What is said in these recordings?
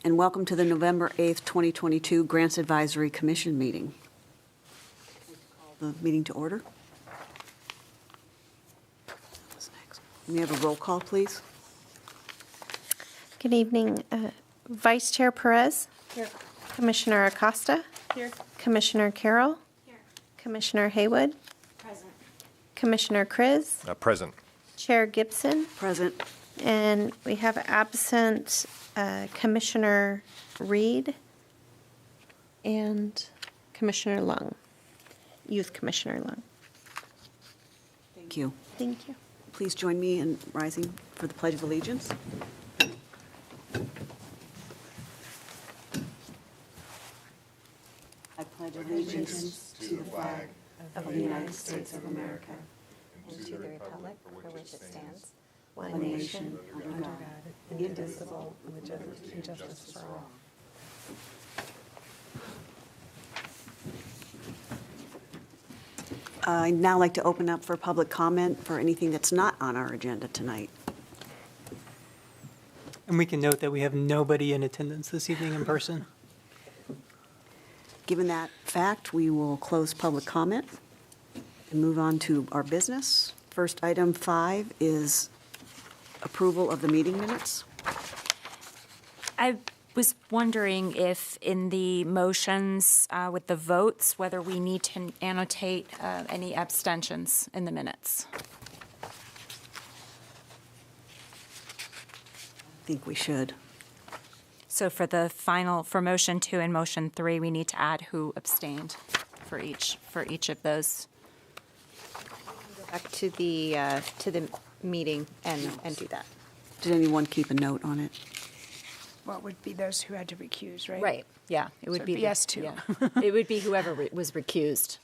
and welcome to the November 8th, 2022 Grants Advisory Commission meeting. Call the meeting to order. Can we have a roll call, please? Good evening. Vice Chair Perez. Here. Commissioner Acosta. Here. Commissioner Carroll. Here. Commissioner Haywood. Present. Commissioner Kriz. Present. Chair Gibson. Present. And we have absent Commissioner Reed and Commissioner Lung, Youth Commissioner Lung. Thank you. Thank you. Please join me in rising for the Pledge of Allegiance. I pledge allegiance to the flag of the United States of America and to the republic for which it stands, one nation, under God, indivisible, with liberty and justice for all. I'd now like to open up for public comment for anything that's not on our agenda tonight. And we can note that we have nobody in attendance this evening in person. Given that fact, we will close public comment and move on to our business. First, item 5 is approval of the meeting minutes. I was wondering if in the motions with the votes, whether we need to annotate any abstentions in the minutes. I think we should. So for the final, for motion 2 and motion 3, we need to add who abstained for each of those. Back to the meeting and do that. Did anyone keep a note on it? What would be those who had to recuse, right? Right, yeah. It would So be it'd be us two. yeah. It would be whoever was recused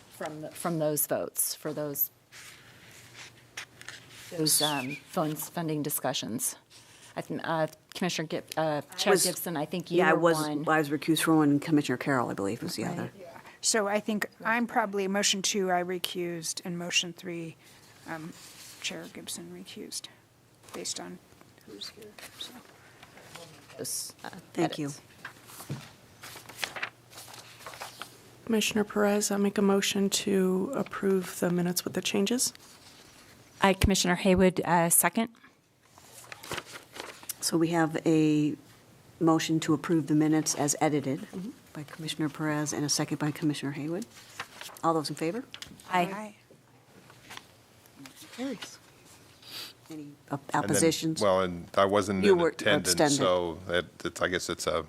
from those votes for those funding discussions. Commissioner Chair Gibson, I think you were one. I was recused from one, and Commissioner Carroll, I believe, was the other. So I think I'm probably, motion 2, I recused, and motion 3, Chair Gibson recused, based on who's here, so. Those, Thank you. edits. Commissioner Perez, I'll make a motion to approve the minutes with the changes. Commissioner Haywood, second. So we have a motion to approve the minutes as edited by Commissioner Perez and a second by Commissioner Haywood. All those in favor? Aye. Carries. Any oppositions? Well, and I wasn't You in were attendance, abstended. so I guess it's a,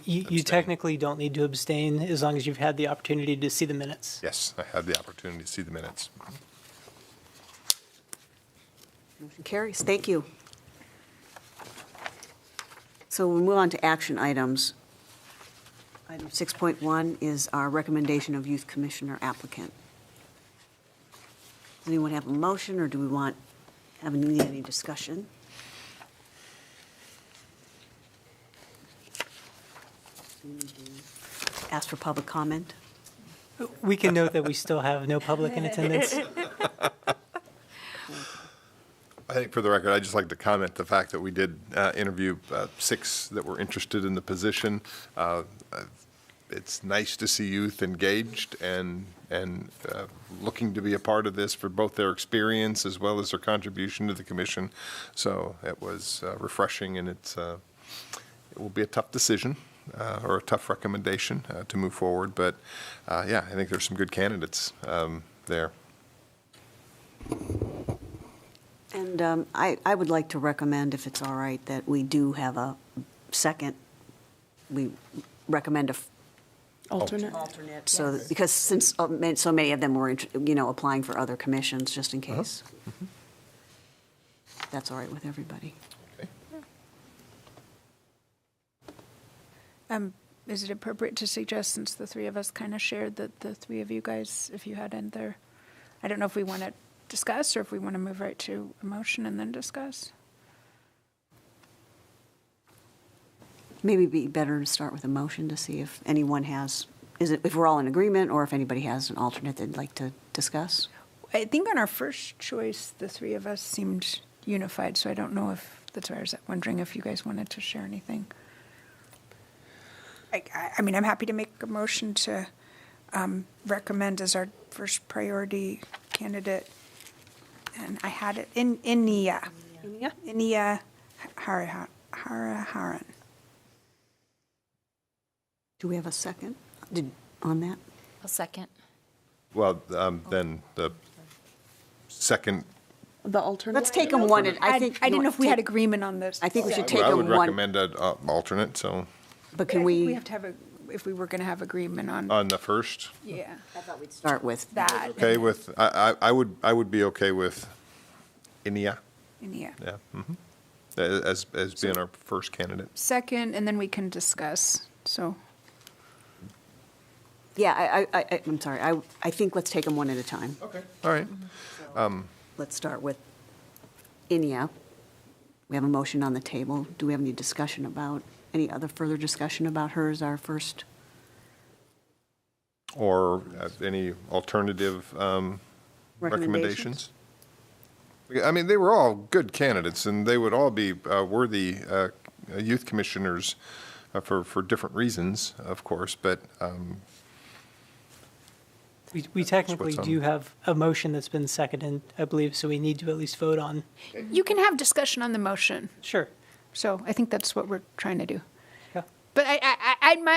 You Abstain. technically don't need to abstain as long as you've had the opportunity to see the minutes. yes, I had the opportunity to see the minutes. Motion carries. Thank you. So we'll move on to action items. Item 6.1 is our recommendation of youth commissioner applicant. Does anyone have a motion, or do we need any discussion? Do we need to ask for public comment? We can note that we still have no public in attendance. I think for the record, I'd just like to comment the fact that we did interview 6 that were interested in the position. It's nice to see youth engaged and looking to be a part of this for both their experience as well as their contribution to the commission. So it was refreshing, and it will be a tough decision or a tough recommendation to move forward. But yeah, I think there's some good candidates there. And I would like to recommend, if it's all right, that we do have a second, we recommend a Alternate. alternate, so, that- because since so many of them were, applying for other commissions, just in case. That's all right with everybody. Is it appropriate to suggest, since the 3 of us kind of shared, that the 3 of you guys, if you had in there, I don't know if we want to discuss or if we want to move right to a motion and then discuss? Maybe it'd be better to start with a motion to see if anyone has, if we're all in agreement, or if anybody has an alternate they'd like to discuss. I think on our first choice, the 3 of us seemed unified, so I don't know if, that's why I was wondering if you guys wanted to share anything. I mean, I'm happy to make a motion to recommend as our first priority candidate. And I had it in Inia Hariharan. Do we have a second on that? A second. Well, then the second, The alternate? Let's take them one. I didn't know if we had agreement on this. I think we should take I would them one, recommend an alternate, so but I can think we we have to have if we were going to have agreement on, on the first, yeah, start with? that. okay with, I would be okay with Inia, Inia. yeah. As being our first candidate. Second, and then we can discuss, so. Yeah, I'm sorry. I think let's take them one at a time. Okay. All right. Let's start with Inia. We have a motion on the table. Do we have any discussion about, any other further discussion about her as our first? Or any alternative recommendations? I mean, they were all good candidates, and they would all be worthy youth commissioners for different reasons, of course, but We technically what's do have a motion that's been seconded, I believe, so we need to at least vote on. You can have discussion on the motion, Sure. so I think that's what we're trying to do. Yeah. But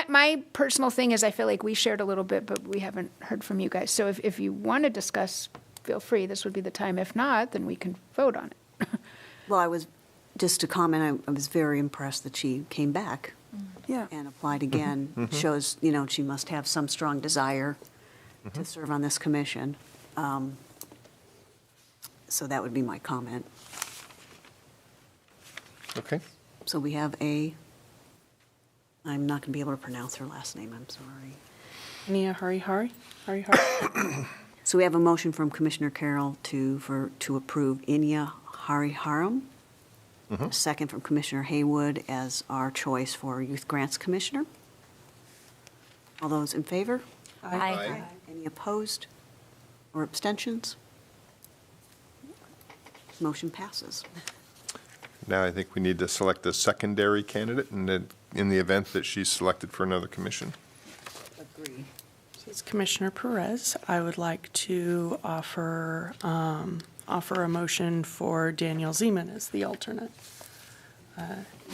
my personal thing is I feel like we shared a little bit, but we haven't heard from you guys. So if you want to discuss, feel free, this would be the time. If not, then we can vote on it. Well, just to comment, I was very impressed that she came back Yeah. and applied again. Shows, she must have some strong desire to serve on this commission. So that would be my comment. okay. So we have I'm not going to be able to pronounce her last name, I'm sorry. Nia Hari. So we have a motion from Commissioner Carroll to approve Inia Hariharan. A second from Commissioner Haywood as our choice for Youth Grants Commissioner. All those in favor? Aye. Any opposed or abstentions? Motion passes. Now I think we need to select a secondary candidate in the event that she's selected for another commission. Agree. This is Commissioner Perez. I would like to offer a motion for Daniel Zeman as the alternate.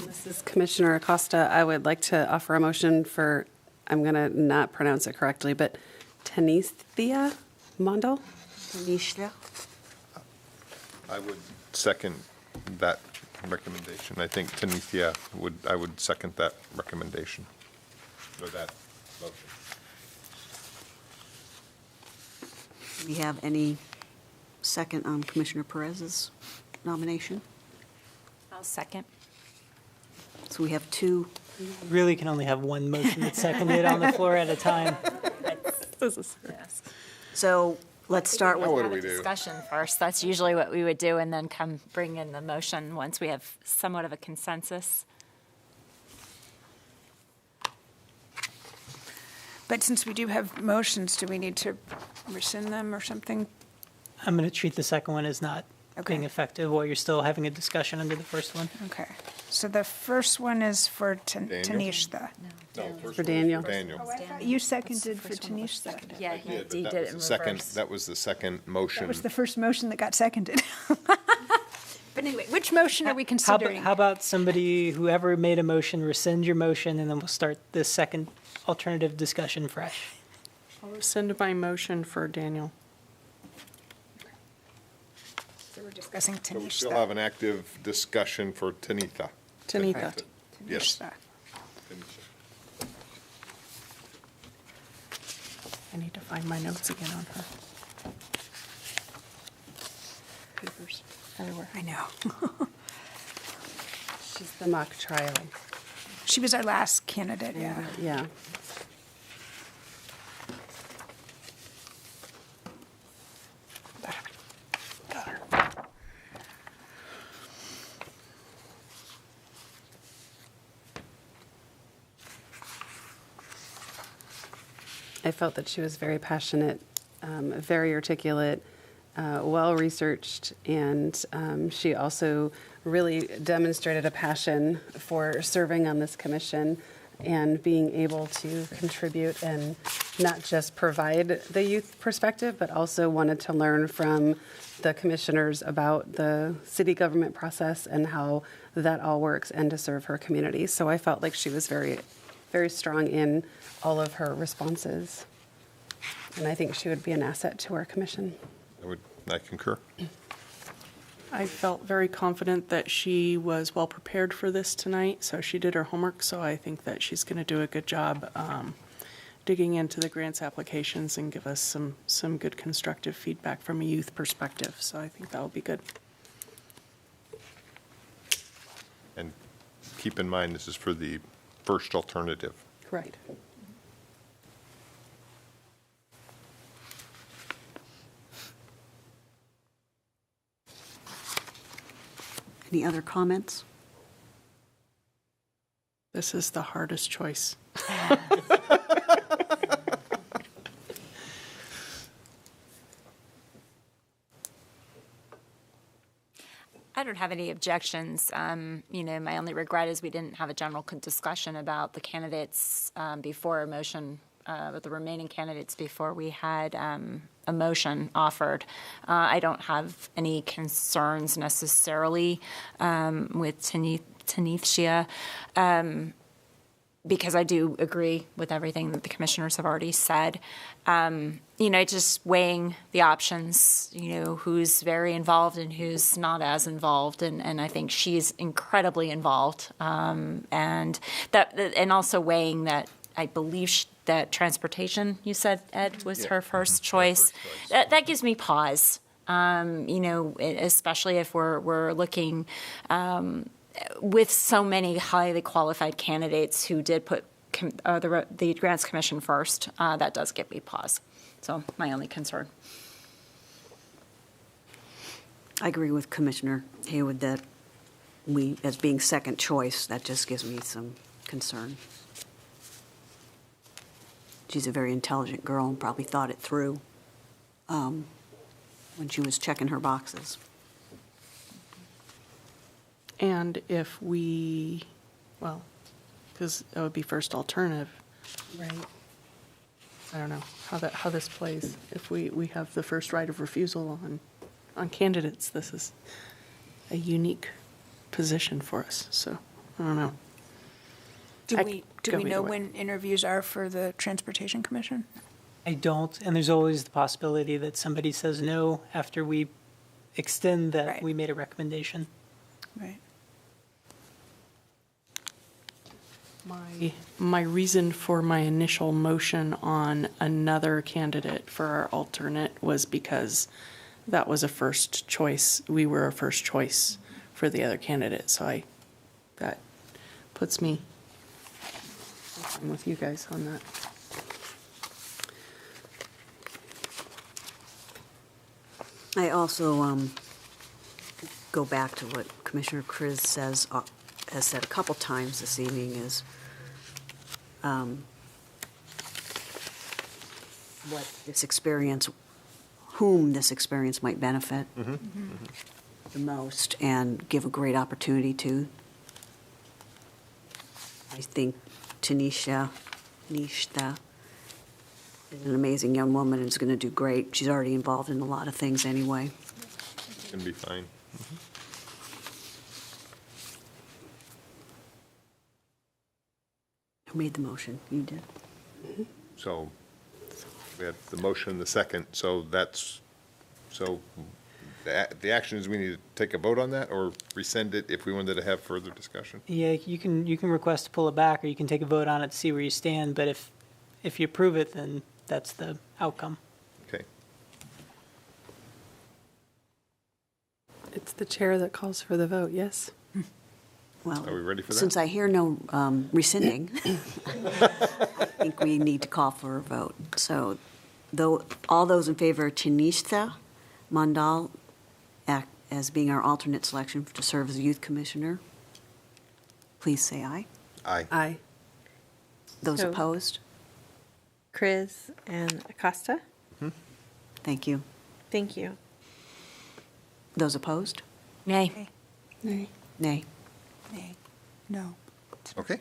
This is Commissioner Acosta. I would like to offer a motion for, I'm going to not pronounce it correctly, but Tanithia Mondal? Tanisha? I would second that recommendation. I think Tanithia I would second that recommendation, or that motion. Do we have any second on Commissioner Perez's nomination? I'll second. So we have two. Really can only have one motion that's seconded on the floor at a time. Yes. So let's start Now what with, do we do? Discussion first. That's usually what we would do, and then bring in the motion once we have somewhat of a consensus. But since we do have motions, do we need to rescind them or something? I'm going to treat the second one as not being Okay. effective while you're still having a discussion under the first one. Okay. So the first one is for Daniel? Tanishta. No, first For one Daniel. Daniel. You seconded for Tanishta. Yeah, Yeah, but he that did was it in the second. reverse. That was the second That motion. was the first motion that got seconded. But anyway, which motion are we considering? How about somebody, whoever made a motion, rescind your motion, and then we'll start this second alternative discussion fresh. I'll rescind my motion for Daniel. So we're discussing So we still have Tanishta. an active discussion for Tanitha. Tanitha. Yes. Tanishta. I need to find my notes again on her. Papers everywhere. I know. She's the mock trial. She was our last candidate, yeah. Yeah. Got her. I felt that she was very passionate, very articulate, well-researched, and she also really demonstrated a passion for serving on this commission. and being able to contribute and not just provide the youth perspective, but also wanted to learn from the commissioners about the city government process and how that all works and to serve her community. So I felt like she was very, very strong in all of her responses. And I think she would be an asset to our commission. I concur. I felt very confident that she was well prepared for this tonight, so she did her homework, so I think that she's going to do a good job digging into the grants applications and give us some good constructive feedback from a youth perspective, so I think that will be good. And keep in mind, this is for the first alternative. Right. Any other comments? This is the hardest choice. I don't have any objections. My only regret is we didn't have a general discussion about the candidates before a motion, with the remaining candidates before we had a motion offered. I don't have any concerns necessarily with Tanisha, because I do agree with everything that the commissioners have already said. Just weighing the options, who's very involved and who's not as involved. And I think she's incredibly involved. And also weighing that I believe that transportation, you said, Ed, was her first choice. That gives me pause, especially if we're looking with so many highly qualified candidates who did put the Grants Commission first. That does give me pause. So my only concern. I agree with Commissioner Haywood that we, as being second choice, that just gives me some concern. She's a very intelligent girl and probably thought it through when she was checking her boxes. And if we, because that would be first alternative, right? I don't know how this plays. If we have the first right of refusal on candidates, this is a unique position for us. So I don't know. Do we go either know way. when interviews are for the Transportation Commission? I don't, and there's always the possibility that somebody says no after we extend that Right. we made a recommendation. Right. My reason for my initial motion on another candidate for our alternate was because that was a first choice. We were a first choice for the other candidate, so that puts me with you guys on that. I also go back to what Commissioner Kriz has said a couple times this evening is what this experience, whom this experience might benefit the most and give a great opportunity to. I think Tanisha is an amazing young woman and is going to do great. She's already involved in a lot of things anyway. It's going to be fine. Who made the motion? You did. So we have the motion and the second, so the action is we need to take a vote on that or rescind it if we wanted to have further discussion? Yeah, you can request to pull it back, or you can take a vote on it to see where you stand, but if you approve it, then that's the outcome. Okay. It's the chair that calls for the vote, yes? Well, Are we ready for that? since I hear no rescinding, I think we need to call for a vote. So, all those in favor of Tanisha Mandal as being our alternate selection to serve as a youth commissioner, please say aye. Aye. Aye. Those So- opposed? Kriz and Acosta. Thank you. Thank you. Those opposed? Nay. Nay. Nay. Nay. No. Okay.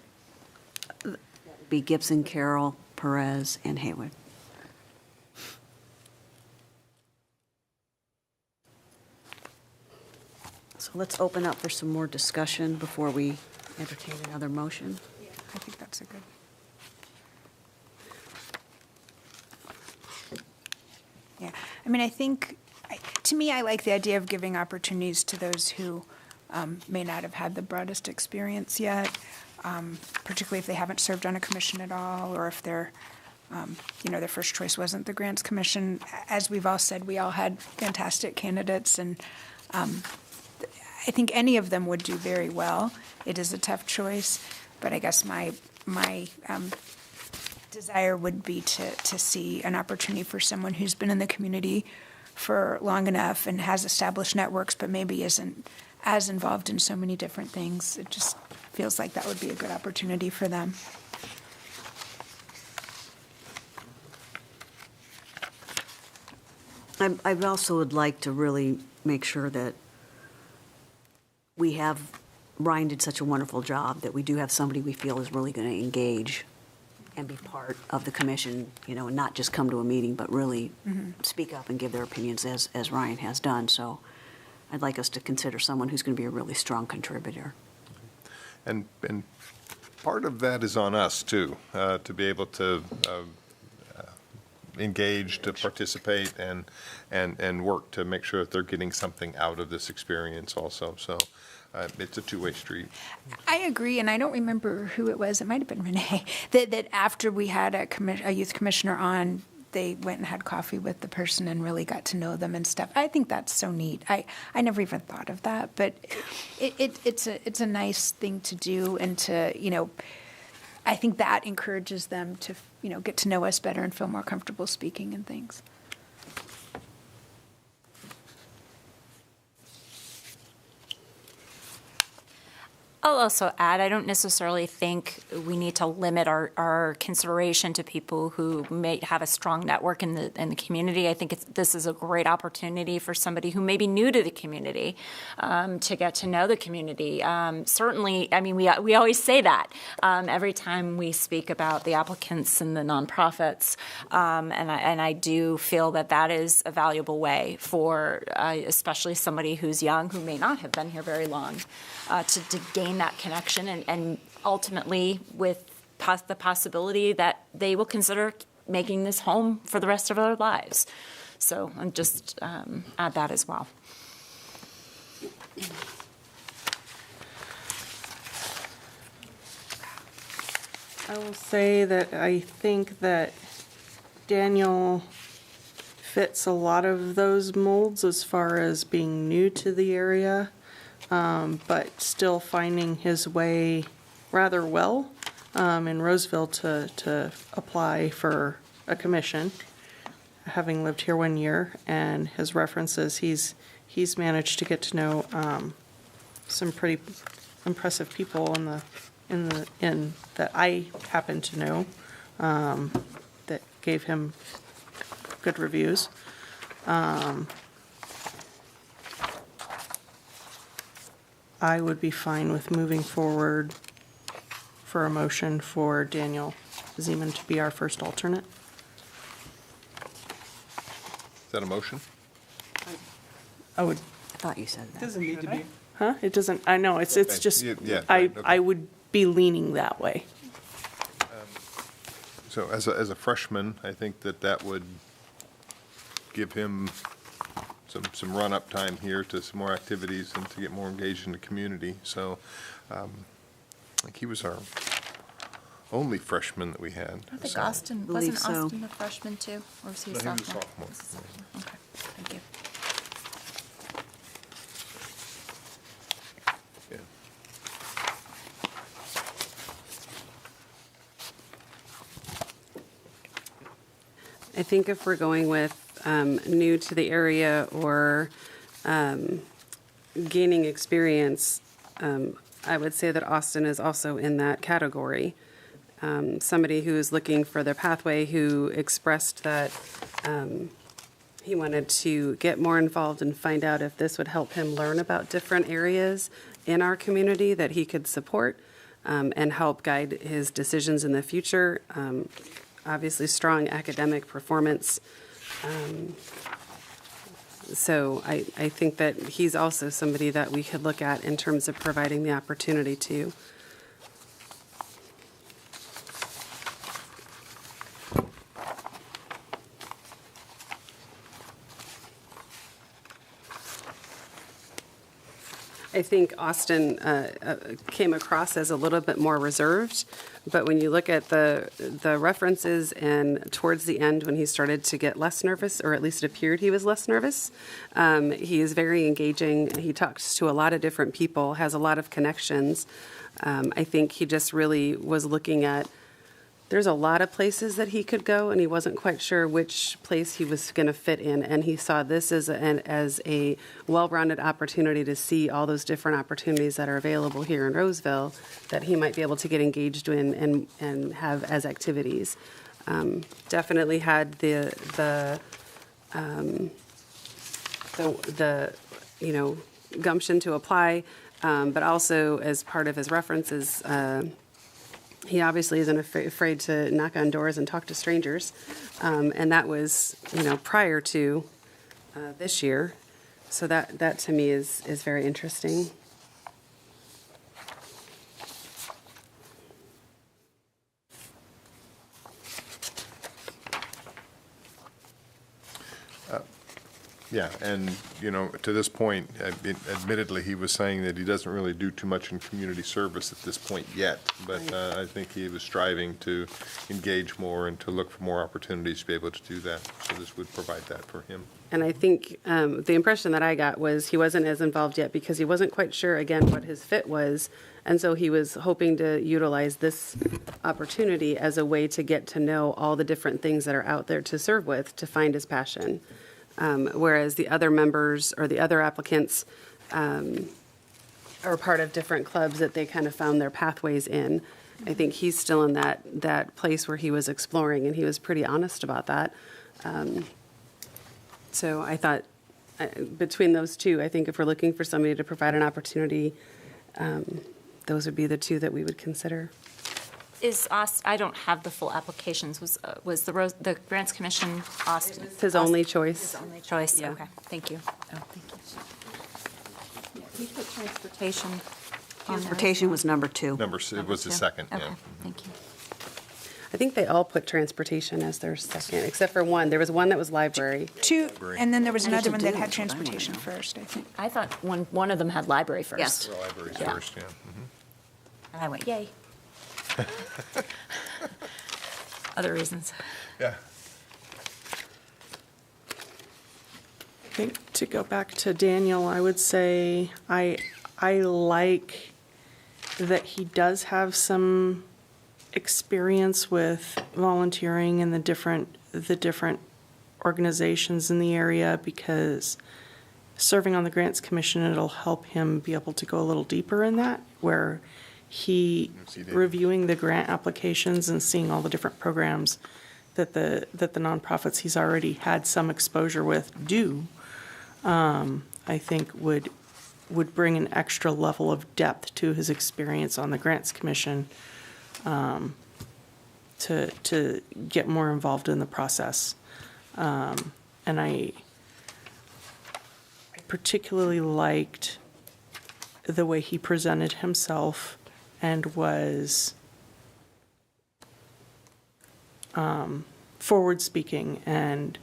be Gibson, Carroll, Perez, and Haywood. So let's open up for some more discussion before we entertain another motion. I think that's a good. Yeah, I mean, I think, to me, I like the idea of giving opportunities to those who may not have had the broadest experience yet, particularly if they haven't served on a commission at all, or if they're, their first choice wasn't the Grants Commission. As we've all said, we all had fantastic candidates, and I think any of them would do very well. It is a tough choice, but I guess my desire would be to see an opportunity for someone who's been in the community for long enough and has established networks, but maybe isn't as involved in so many different things. It just feels like that would be a good opportunity for them. I also would like to really make sure that Ryan did such a wonderful job that we do have somebody we feel is really going to engage and be part of the commission, and not just come to a meeting, but really speak up and give their opinions as Ryan has done. So I'd like us to consider someone who's going to be a really strong contributor. And part of that is on us, too, to be able to engage, to participate, and work to make sure that they're getting something out of this experience also. So it's a two-way street. I agree, and I don't remember who it was. It might have been Renee. That after we had a youth commissioner on, they went and had coffee with the person and really got to know them and stuff. I think that's so neat. I never even thought of that, but it's a nice thing to do, and to I think that encourages them to get to know us better and feel more comfortable speaking and things. I'll also add, I don't necessarily think we need to limit our consideration to people who may have a strong network in the community. I think this is a great opportunity for somebody who may be new to the community to get to know the community. Certainly, I mean, we always say that every time we speak about the applicants and the nonprofits, and I do feel that is a valuable way for especially somebody who's young, who may not have been here very long, to gain that connection, and ultimately with the possibility that they will consider making this home for the rest of their lives. So I'm just add that as well. I will say that I think that Daniel fits a lot of those molds as far as being new to the area, but still finding his way rather well in Roseville to apply for a commission, having lived here 1 year, and his references, he's managed to get to know some pretty impressive people in that I happen to know that gave him good reviews. I would be fine with moving forward for a motion for Daniel Zeman to be our first alternate. Is that a motion? I would, I thought you said that. Doesn't need to be. huh? It doesn't, I know, it's just, Yeah, right, okay. I would be leaning that way. So as a freshman, I think that would give him some run-up time here to some more activities and to get more engaged in the community. So I think he was our only freshman that we had. I think so. Austin, Believe wasn't so. Austin a freshman too? Or was he a No, he was a sophomore? sophomore. Okay, thank you. Yeah. I think if we're going with new to the area or gaining experience, I would say that Austin is also in that category. Somebody who is looking for their pathway, who expressed that he wanted to get more involved and find out if this would help him learn about different areas in our community that he could support. and help guide his decisions in the future. Obviously, strong academic performance. So I think that he's also somebody that we could look at in terms of providing the opportunity to. I think Austin came across as a little bit more reserved, but when you look at the references and towards the end when he started to get less nervous, or at least it appeared he was less nervous, he is very engaging. He talks to a lot of different people, has a lot of connections. I think he just really was looking at, there's a lot of places that he could go, and he wasn't quite sure which place he was going to fit in. And he saw this as a well-rounded opportunity to see all those different opportunities that are available here in Roseville that he might be able to get engaged in and have as activities. Definitely had the gumption to apply, but also as part of his references. He obviously isn't afraid to knock on doors and talk to strangers, and that was, prior to this year. So that to me is very interesting. Yeah, and, to this point, admittedly, he was saying that he doesn't really do too much in community service at this point yet, but I think he was striving to engage more and to look for more opportunities to be able to do that, so this would provide that for him. And I think the impression that I got was he wasn't as involved yet because he wasn't quite sure, again, what his fit was, and so he was hoping to utilize this opportunity as a way to get to know all the different things that are out there to serve with, to find his passion. Whereas the other members or the other applicants are part of different clubs that they kind of found their pathways in. I think he's still in that place where he was exploring, and he was pretty honest about that. So I thought between those two, I think if we're looking for somebody to provide an opportunity, those would be the two that we would consider. I don't have the full applications. Was the Grants Commission Austin? It's his only choice. His only choice, Yeah. okay, thank you. Oh, thank you. He put transportation on there. Transportation was number 2. It was the second, yeah. Okay, thank you. I think they all put transportation as their second, except for one. There was one that was library. 2, and then there was another one that do, had that's what I wanna transportation know. first, I think. I thought one of them had library first. Yes. The libraries Yeah. first, yeah. And I went, yay. Other reasons. Yeah. I think to go back to Daniel, I would say I like that he does have some experience with volunteering in the different organizations in the area, because serving on the Grants Commission, it'll help him be able to go a little deeper in that, where he reviewing the grant applications and seeing all the different programs that the nonprofits he's already had some exposure with do, I think would bring an extra level of depth to his experience on the Grants Commission, to get more involved in the process. And I particularly liked the way he presented himself and was forward-speaking and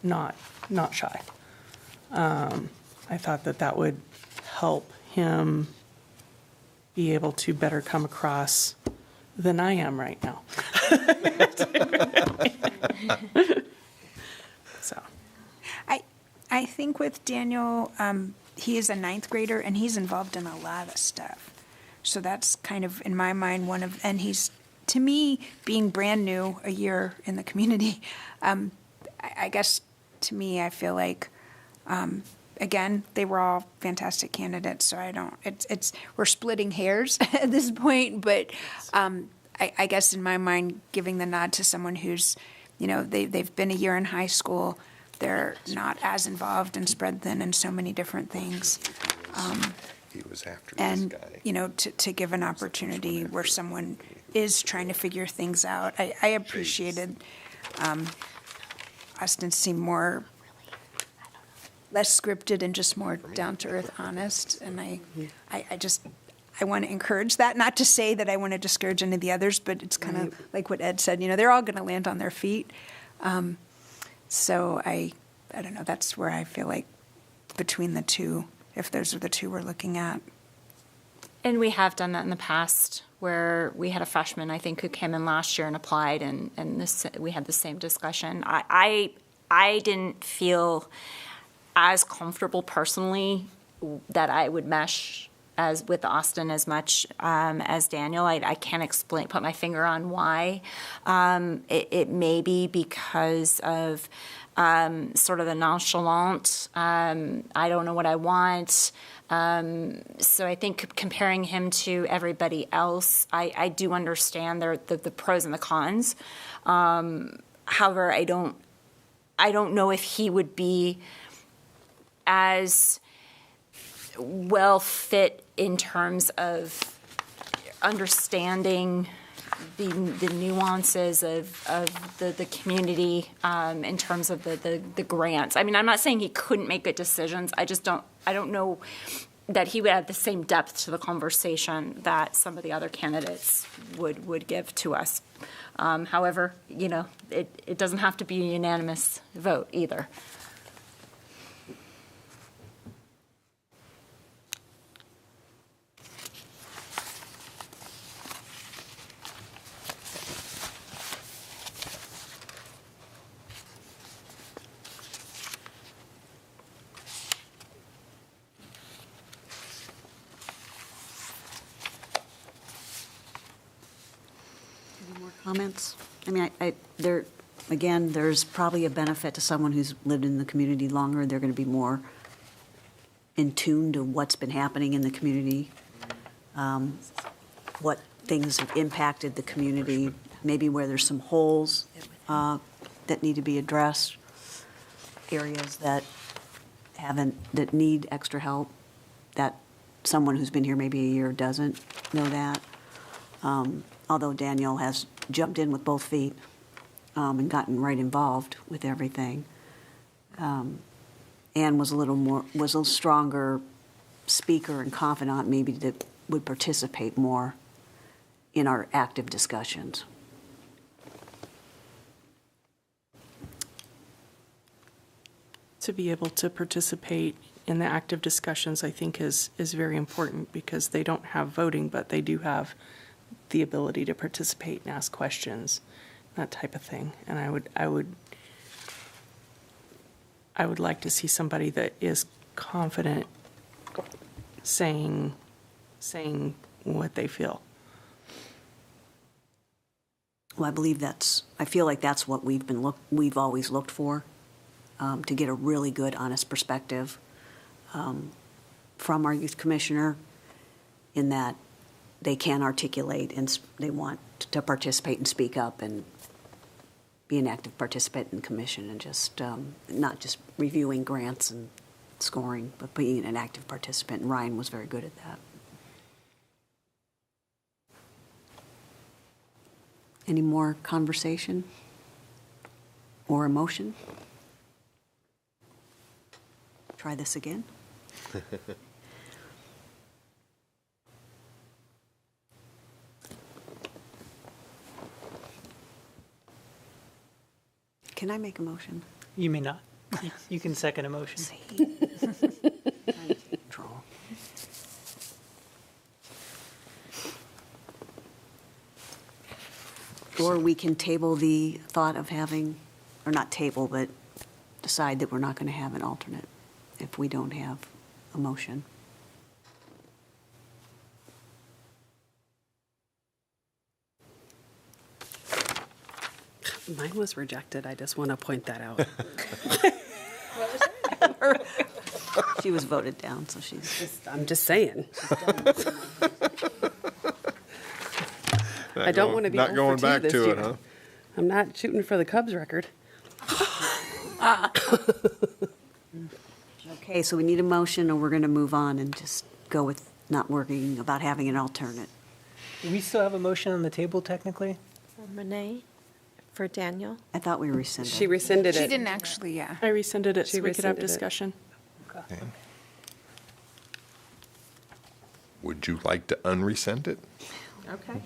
not shy. I thought that would help him be able to better come across than I am right now. So. I think with Daniel, he is a 9th grader, and he's involved in a lot of stuff. So that's kind of, in my mind, and he's, to me, being brand new, a year in the community, I guess, to me, I feel like, again, they were all fantastic candidates, so we're splitting hairs at this point, but I guess in my mind, giving the nod to someone who's, they've been a year in high school, they're not as involved and spread thin in so many different things. He was after this And, guy. you know, to give an opportunity where someone is trying to figure things out. I appreciated Austin seemed more, less scripted and just more down-to-earth honest. And I want to encourage that, not to say that I want to discourage any of the others, but it's kind of like what Ed said, you know, they're all going to land on their feet. So I don't know, that's where I feel like between the two, if those are the two we're looking at. And we have done that in the past, where we had a freshman, I think, who came in last year and applied, and we had the same discussion. I didn't feel as comfortable personally that I would mesh as with Austin as much as Daniel. I can't put my finger on why. It may be because of sort of the nonchalant, I don't know what I want. So I think comparing him to everybody else, I do understand the pros and the cons. However, I don't know if he would be as well fit in terms of understanding the nuances of the community in terms of the grants. I mean, I'm not saying he couldn't make good decisions. I don't know that he would have the same depth to the conversation that some of the other candidates would give to us. However, you know, it doesn't have to be a unanimous vote either. Comments? I mean, there's probably a benefit to someone who's lived in the community longer. They're going to be more in tune to what's been happening in the community, what things have impacted the community, maybe where there's some holes that need to be addressed, areas that need extra help, that someone who's been here maybe a year doesn't know that. Although Daniel has jumped in with both feet and gotten right involved with everything. Anne was a little stronger speaker and confidant, maybe, that would participate more in our active discussions. To be able to participate in the active discussions, I think is very important, because they don't have voting, but they do have the ability to participate and ask questions, that type of thing. And I would like to see somebody that is confident saying what they feel. Well, I feel like that's what we've always looked for, to get a really good, honest perspective from our youth commissioner, in that they can articulate and they want to participate and speak up and be an active participant in commission, and just not just reviewing grants and scoring, but being an active participant. And Ryan was very good at that. Any more conversation or emotion? Try this again. Can I make a motion? You may not. You can second a motion. Trying to take control. Or we can table the thought of having, or not table, but decide that we're not going to have an alternate if we don't have a motion. Mine was rejected. I just want to point that out. She was voted down, so she's. I'm just saying. I don't want to be Not going 0 for 2 back this to year. it, huh? I'm not shooting for the Cubs record. Okay, so we need a motion, or we're going to move on and just go go with not worrying about having an alternate. Do we still have a motion on the table technically? Renee for Daniel. I thought we rescinded. She rescinded it. She didn't actually, yeah. I rescinded it She so we could have rescinded it. discussion. Okay. Would you like to unrescind it? Okay.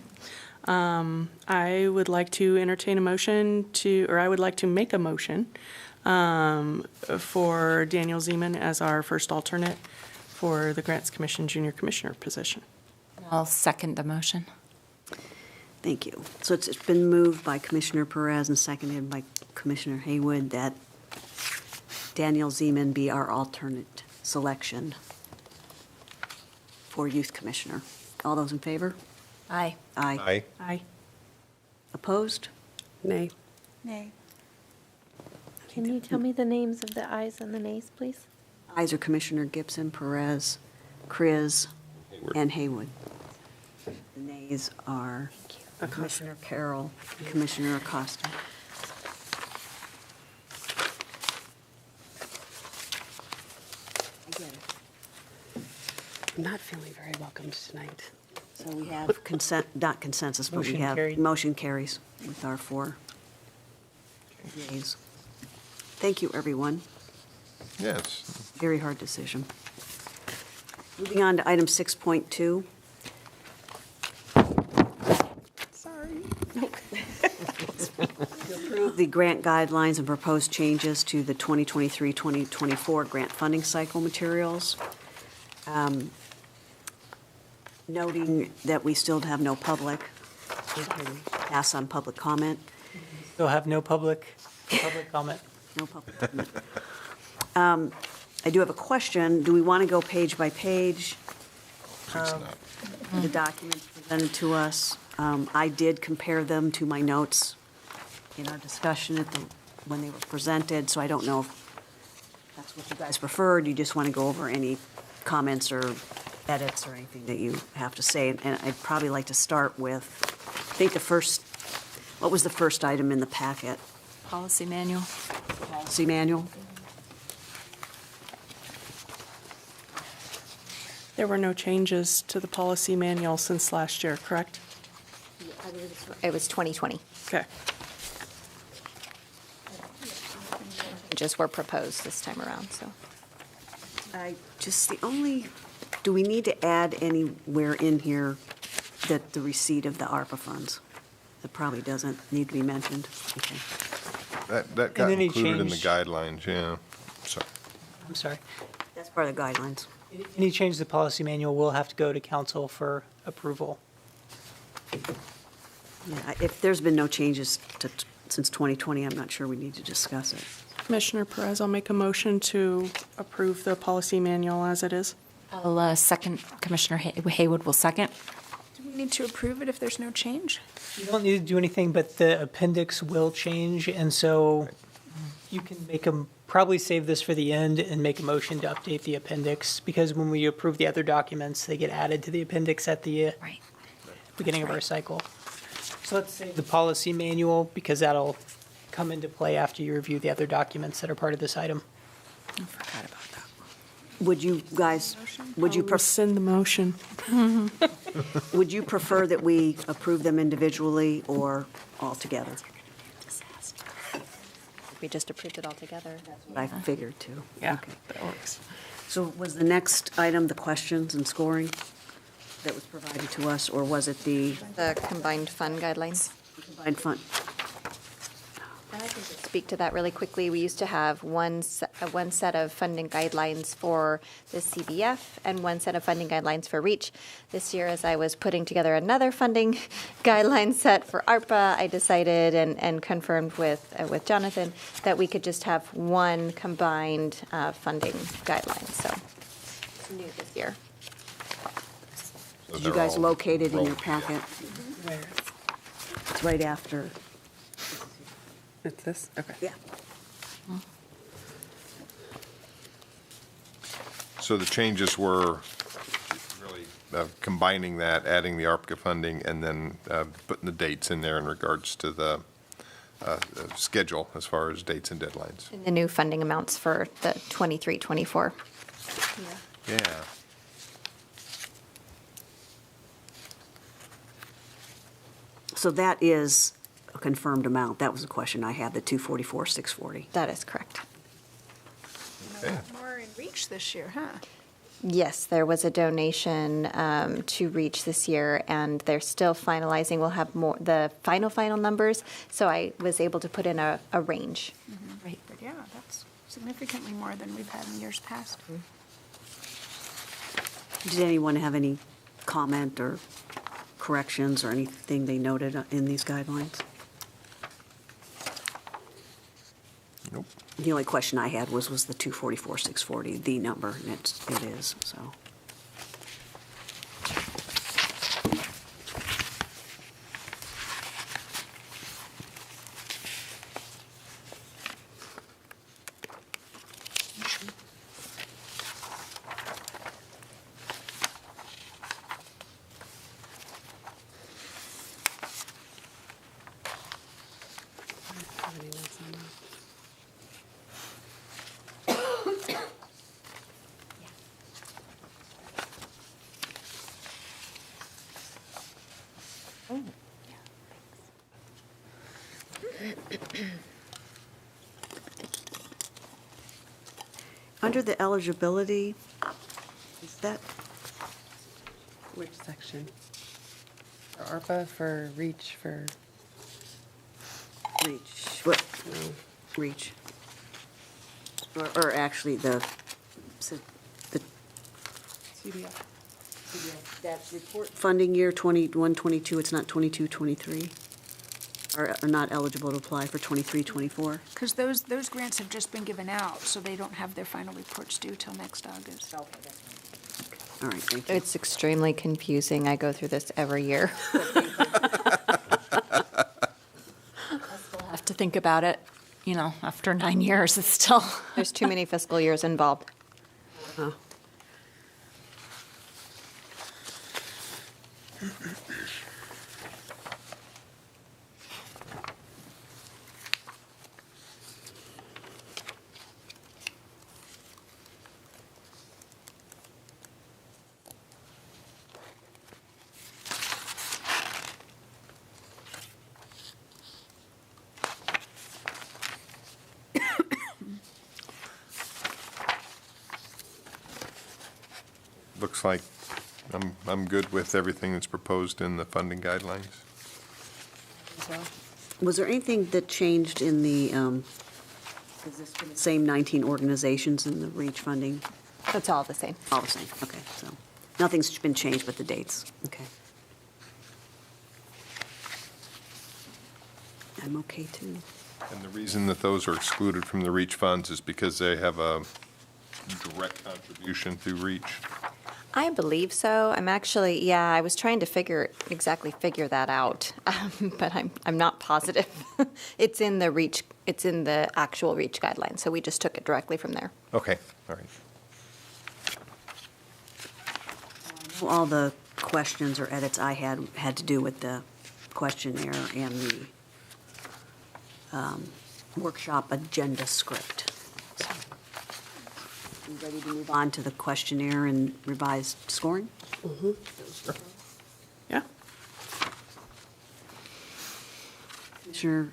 I would like to entertain a motion I would like to make a motion for Daniel Zeman as our first alternate for the Grants Commission Junior Commissioner position. I'll second the motion. Thank you. So it's been moved by Commissioner Perez and seconded by Commissioner Haywood that Daniel Zeman be our alternate selection for Youth Commissioner. All those in favor? Aye. Aye. Aye. Aye. Opposed? Nay. Nay. Can you tell me the names of the ayes and the nays, please? Ayes are Commissioner Gibson, Perez, Kriz, Hayward. and Haywood. The nays are Commissioner Carroll and Commissioner Acosta. I get it. I'm not feeling very welcomed tonight. So we have consent, not consensus, but we Motion have, carried. motion carries with our 4 yeas. Thank you, everyone. Yes. Very hard decision. Moving on to item 6.2. Sorry. Approve the grant guidelines and proposed changes to the 2023-2024 grant funding cycle materials. Noting that we still have no public, we can pass on public comment. Still have no public comment. No public comment. I do have a question. Do we want to go page by page? Please not. The documents presented to us. I did compare them to my notes in our discussion when they were presented, so I don't know if that's what you guys preferred. You just want to go over any comments or edits or anything that you have to say. And I'd probably like to start with, I think what was the first item in the packet? Policy manual. Policy manual? There were no changes to the policy manual since last year, correct? It was 2020. Okay. Changes were proposed this time around, so. Do we need to add anywhere in here that the receipt of the ARPA funds? That probably doesn't need to be mentioned. Okay. That got any included in the change- guidelines, yeah. So, I'm sorry. That's part of the guidelines. Any change to the policy manual will have to go to council for approval. Yeah, if there's been no changes since 2020, I'm not sure we need to discuss it. Commissioner Perez, I'll make a motion to approve the policy manual as it is. I'll second, Commissioner Haywood will second. Do we need to approve it if there's no change? You don't need to do anything, but the appendix will change, and so you can probably save this for the end and make a motion to update the appendix, because when we approve the other documents, they get added to the appendix at the Right. beginning of our cycle. So let's say the policy manual, because that'll come into play after you review the other documents that are part of this item. I forgot about that. Would you guys, would you I'll rescind the motion. prefer that we approve them individually or all together? We just approved it all together. I figured too. Yeah, Okay. that works. So was the next item the questions and scoring that was provided to us, or was it the The combined fund guidelines. combined fund? And I can just speak to that really quickly. We used to have one set of funding guidelines for the CBF and one set of funding guidelines for REACH. This year, as I was putting together another funding guideline set for ARPA, I decided and confirmed with Jonathan that we could just have one combined funding guideline. So it's new this year. so Did you they're guys all locate it in your rolled together. packet? It's right after. It's this? Okay. Yeah. So the changes were really combining that, adding the ARPA funding, and then putting the dates in there in regards to the schedule as far as dates and deadlines. And the new funding amounts for the 23-24. Yeah. So that is a confirmed amount. That was the question I had, the 244,640. That is correct. Okay. More in reach this year, huh? Yes, there was a donation to Reach this year, and they're still finalizing. We'll have more, the final numbers, so I was able to put in a range. Right. But yeah, that's significantly more than we've had in years past. Did anyone have any comment or corrections or anything they noted in these guidelines? Nope. The only question I had was the 244,640, the number, and it is, so. Under the eligibility, is that, Which section? For ARPA, for REACH, for, reach, what, reach? Or actually the CDF. that report funding year 21, 22, it's not 22, 23? Are not eligible to apply for 23, 24? Because those grants have just been given out, so they don't have their final reports due till next August. All right, thank you. It's extremely confusing. I go through this every year. I still have to think about it, after 9 years, it's still. There's too many fiscal years involved. Looks like I'm good with everything that's proposed in the funding guidelines. Was there anything that changed in the, is this for the same 19 organizations in the REACH funding? It's all the same. All the same, okay, so nothing's been changed but the dates, okay. I'm okay too. And the reason that those are excluded from the REACH funds is because they have a direct contribution through REACH. I believe so. I'm actually, I was trying to figure that out, but I'm not positive. It's in the REACH, it's in the actual REACH guidelines, so we just took it directly from there. Okay, all right. All the questions or edits I had to do with the questionnaire and the workshop agenda script. So, you ready to move on to the questionnaire and revised scoring? Yeah. Commissioner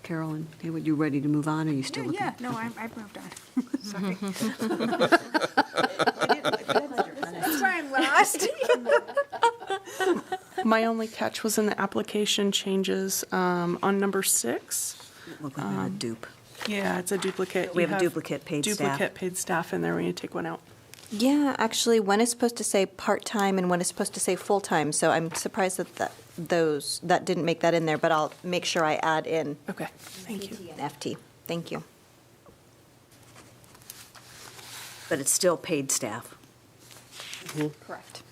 Carroll and Haywood, you ready to move on, or are you still looking? Yeah, no, I've moved on. Sorry. That's why I'm lost. My only catch was in the application changes on number 6. Look like a dupe. Yeah, it's a duplicate. We You have a duplicate paid staff. Duplicate paid staff in there. We need to take one out. Yeah, actually, one is supposed to say part-time and one is supposed to say full-time, so I'm surprised that that didn't make that in there, but I'll make sure I add in Okay, thank you. PT and FT. Thank you. But it's still paid staff. Correct.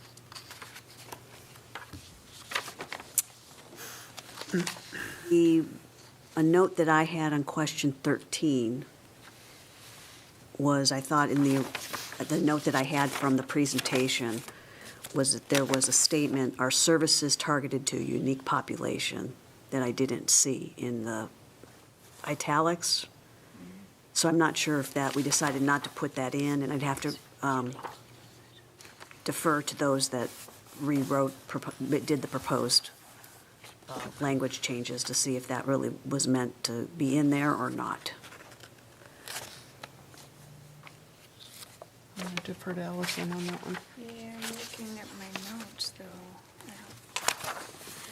A note that I had on question 13 was, I thought in the note that I had from the presentation was that there was a statement, our services targeted to a unique population, that I didn't see in the italics. So I'm not sure if we decided not to put that in, and I'd have to defer to those that did the proposed language changes to see if that really was meant to be in there or not. I'm going to defer to Allison on that one. Yeah, I'm looking at my notes, though.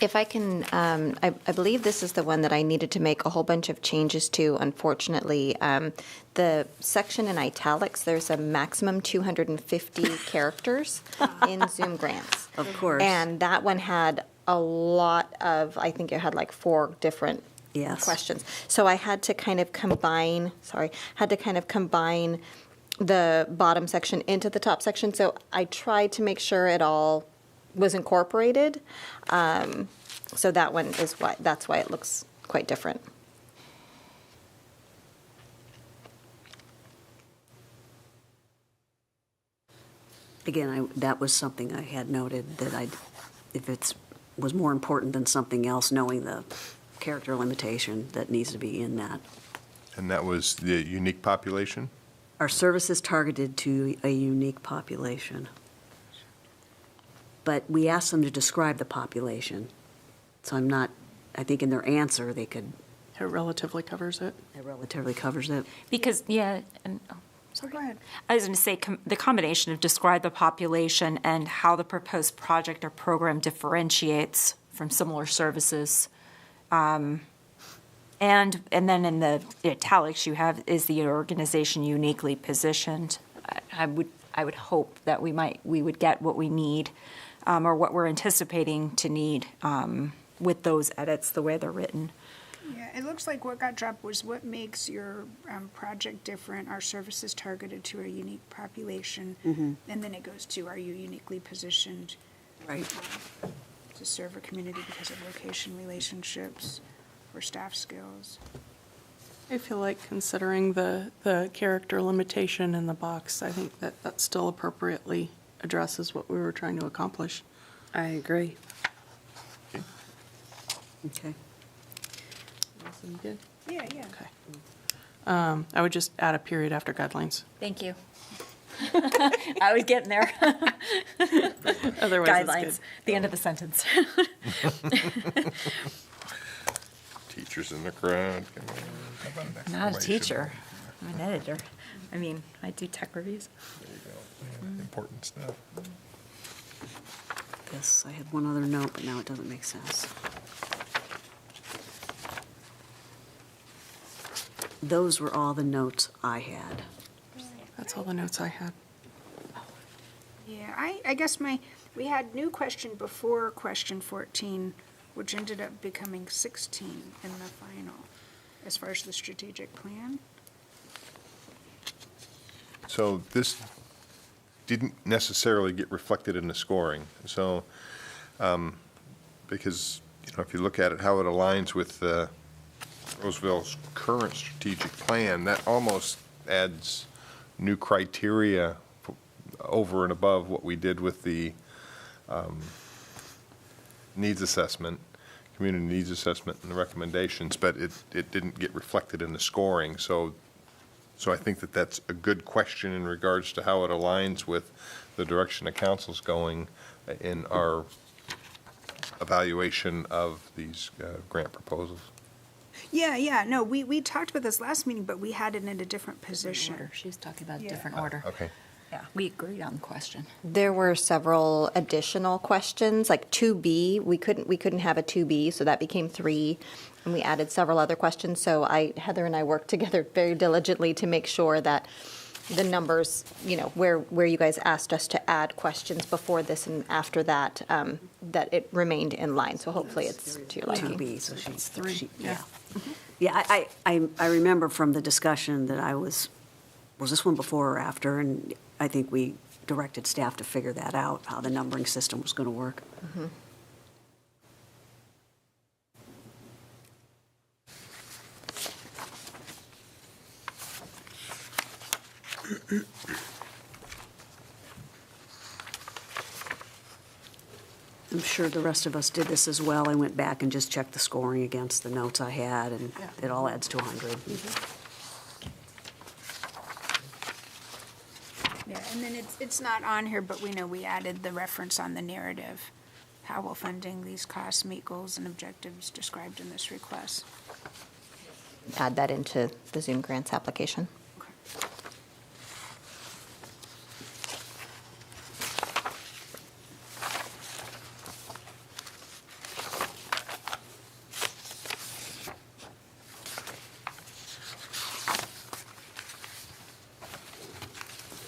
If I can, I believe this is the one that I needed to make a whole bunch of changes to, unfortunately. The section in italics, there's a maximum 250 characters in Zoom grants. Of course. And that one had a lot of, I think it had like 4 different Yes. questions. So I had to kind of combine, the bottom section into the top section. So I tried to make sure it all was incorporated. So that one is that's why it looks quite different. Again, that was something I had noted that if was more important than something else, knowing the character limitation that needs to be in that. And that was the unique population? Our services targeted to a unique population. But we asked them to describe the population. So I think in their answer, they could, It relatively covers it. it relatively covers it. Because, yeah, and, So go ahead. I was going to say, the combination of describe the population and how the proposed project or program differentiates from similar services. And then in the italics you have, is the organization uniquely positioned? I would hope that we would get what we need, or what we're anticipating to need, with those edits, the way they're written. Yeah, it looks like what got dropped was what makes your project different, our services targeted to a unique population. And then it goes to, are you uniquely positioned Right. to serve a community because of location relationships or staff skills? I feel like considering the character limitation in the box, I think that still appropriately addresses what we were trying to accomplish. I agree. Okay. Allison, good? Yeah, yeah. Okay. I would just add a period after guidelines. Thank you. I was getting there. Otherwise, Guidelines, it's the end of the sentence. Teachers in the crowd. Come on. How about an Not a exclamation? teacher, I'm an editor. I mean, I do tech reviews. There you go. Yeah, important stuff. This, I had one other note, but now it doesn't make sense. Those were all the notes I had. good. That's all the notes I had. Yeah, I guess we had new question before question 14, which ended up becoming 16 in the final, as far as the strategic plan. So this didn't necessarily get reflected in the scoring. So, because, if you look at it, how it aligns with Roseville's current strategic plan, that almost adds new criteria over and above what we did with the needs assessment, community needs assessment and the recommendations, but it didn't get reflected in the scoring. So I think that's a good question in regards to how it aligns with the direction the council's going in our evaluation of these grant proposals. Yeah, no, we talked about this last meeting, but we had it in a different position. She was talking about a Yeah. different order. Okay. Yeah, we agreed on the question. There were several additional questions, like 2B. We couldn't have a 2B, so that became 3, and we added several other questions. So Heather and I worked together very diligently to make sure that the numbers, where you guys asked us to add questions before this and after that, that it remained in line. So hopefully it's to your liking. 2B, so she's 3, yeah. Yeah, I remember from the discussion that was this one before or after? And I think we directed staff to figure that out, how the numbering system was going to work. I'm sure the rest of us did this as well. I went back and just checked the scoring against the notes I had, and Yeah. it all adds to 100. Yeah, and then it's not on here, but we know we added the reference on the narrative how will funding these costs meet goals and objectives described in this request? Add that into the Zoom grants application.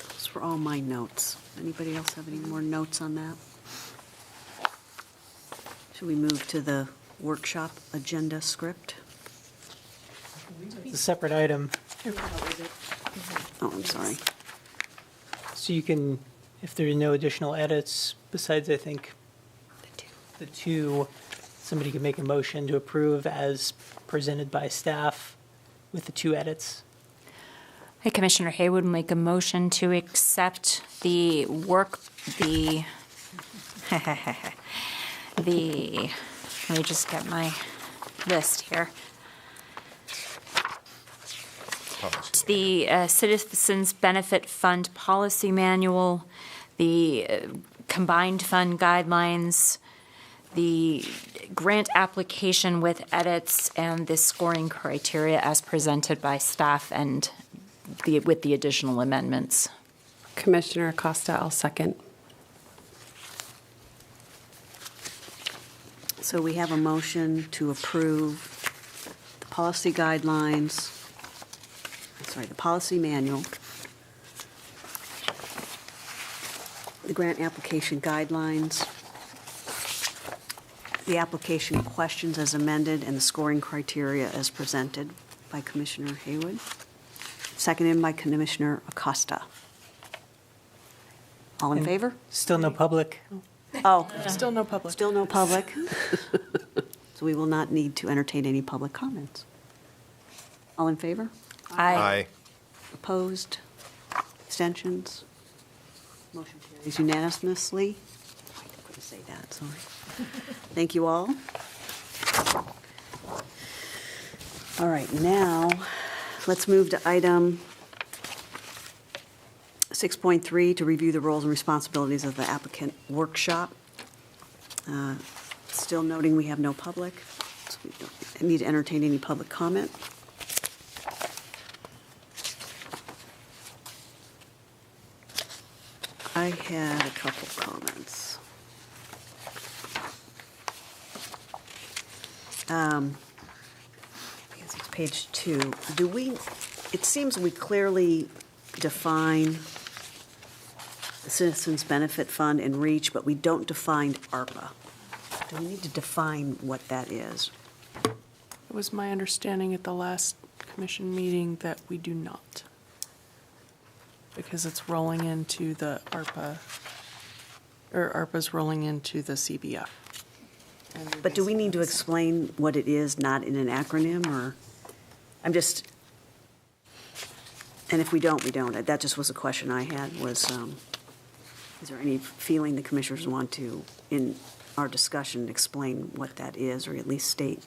Those were all my notes. Anybody else have any more notes on that? Should we move to the workshop agenda script? It's a separate item, Oh, I'm sorry. so you can, if there are no additional edits, besides, I think, the two, somebody could make a motion to approve as presented by staff with the two edits. Hey, Commissioner Haywood, make a motion to accept the let me just get my list here. The Citizens Benefit Fund Policy Manual, the Combined Fund Guidelines, the grant application with edits, and the scoring criteria as presented by staff and with the additional amendments. Commissioner Acosta, I'll second. So we have a motion to approve the policy guidelines, the policy manual, the grant application guidelines, the application questions as amended, and the scoring criteria as presented by Commissioner Haywood, seconded by Commissioner Acosta. All in favor? Still no public. Oh, Still no public. still no public. So we will not need to entertain any public comments. All in favor? Aye. Opposed? Abstentions? Motion carries unanimously. I couldn't say that, sorry. Thank you all. All right, now, let's move to item 6.3, to review the roles and responsibilities of the applicant workshop. Still noting we have no public, so we don't need to entertain any public comment. I had a couple comments. I guess it's page 2. It seems we clearly define the Citizens Benefit Fund and REACH, but we don't define ARPA. Do we need to define what that is? It was my understanding at the last commission meeting that we do not. Because it's rolling into the ARPA, or ARPA's rolling into the CBF. But do we need to explain what it is, not in an acronym, or, and if we don't, we don't. That just was a question I had, was, is there any feeling the commissioners want to, in our discussion, explain what that is, or at least state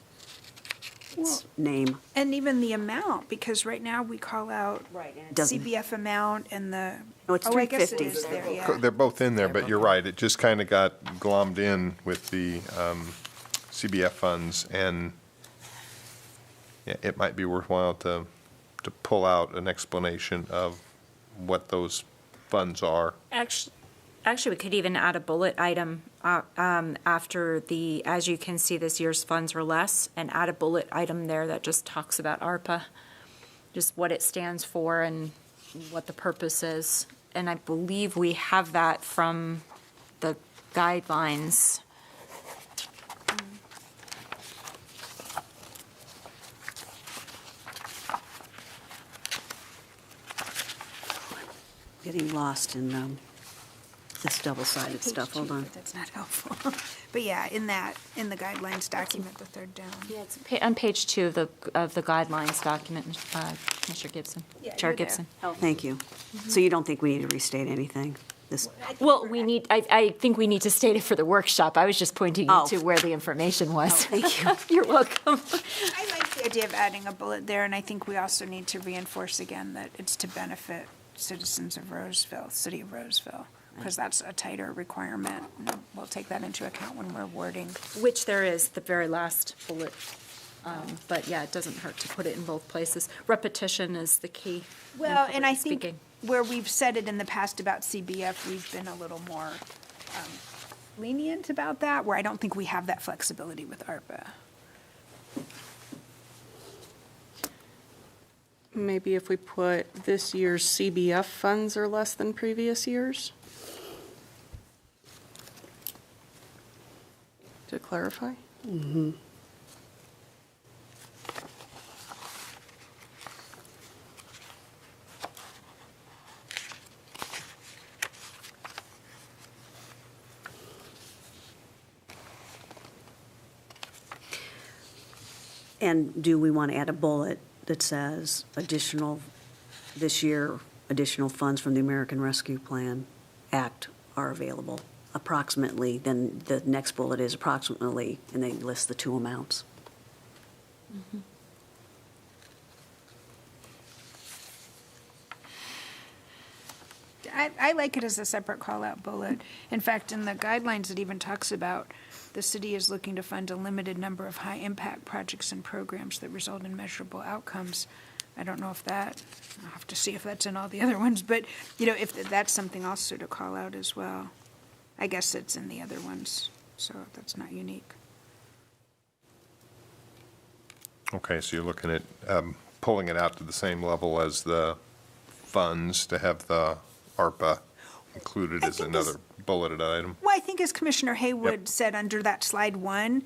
its name? And even the amount, because right now we call out Doesn't- CBF amount and the. No, it's I guess it 350. is there, yeah. They're both in there, but you're right, it just kind of got glommed in with the CBF funds, and yeah, it might be worthwhile to pull out an explanation of what those funds are. Actually, we could even add a bullet item after the, as you can see, this year's funds are less, and add a bullet item there that just talks about ARPA, just what it stands for and what the purpose is. And I believe we have that from the guidelines. Getting lost in this double-sided stuff, hold on. That's not helpful. But yeah, in the guidelines document, the third down. Yeah, it's on page 2 of the guidelines document, Commissioner Gibson, Yeah, Chair you're there. Gibson. Oh, thank you. So you don't think we need to restate anything? This, Well, I think we need to state it for the workshop. I was just pointing you Oh. to where the information was. thank you. You're welcome. I like the idea of adding a bullet there, and I think we also need to reinforce again that it's to benefit citizens of Roseville, city of Roseville. because that's a tighter requirement. We'll take that into account when we're wording. Which there is, the very last bullet. But yeah, it doesn't hurt to put it in both places. Repetition is the key. in Well, and I public think speaking. where we've said it in the past about CBF, we've been a little more lenient about that, where I don't think we have that flexibility with ARPA. Maybe if we put this year's CBF funds are less than previous years? To clarify? And do we want to add a bullet that says this year, additional funds from the American Rescue Plan Act are available? Approximately, then the next bullet is approximately, and they list the two amounts. I like it as a separate call-out bullet. In fact, in the guidelines, it even talks about the city is looking to fund a limited number of high-impact projects and programs that result in measurable outcomes. I don't know if that, I'll have to see if that's in all the other ones, but, if that's something also to call out as well. I guess it's in the other ones, so that's not unique. Okay, so you're looking at pulling it out to the same level as the funds to have the ARPA included I as think this- another bulleted item? Well, I think as Commissioner Haywood Yep. said under that slide 1,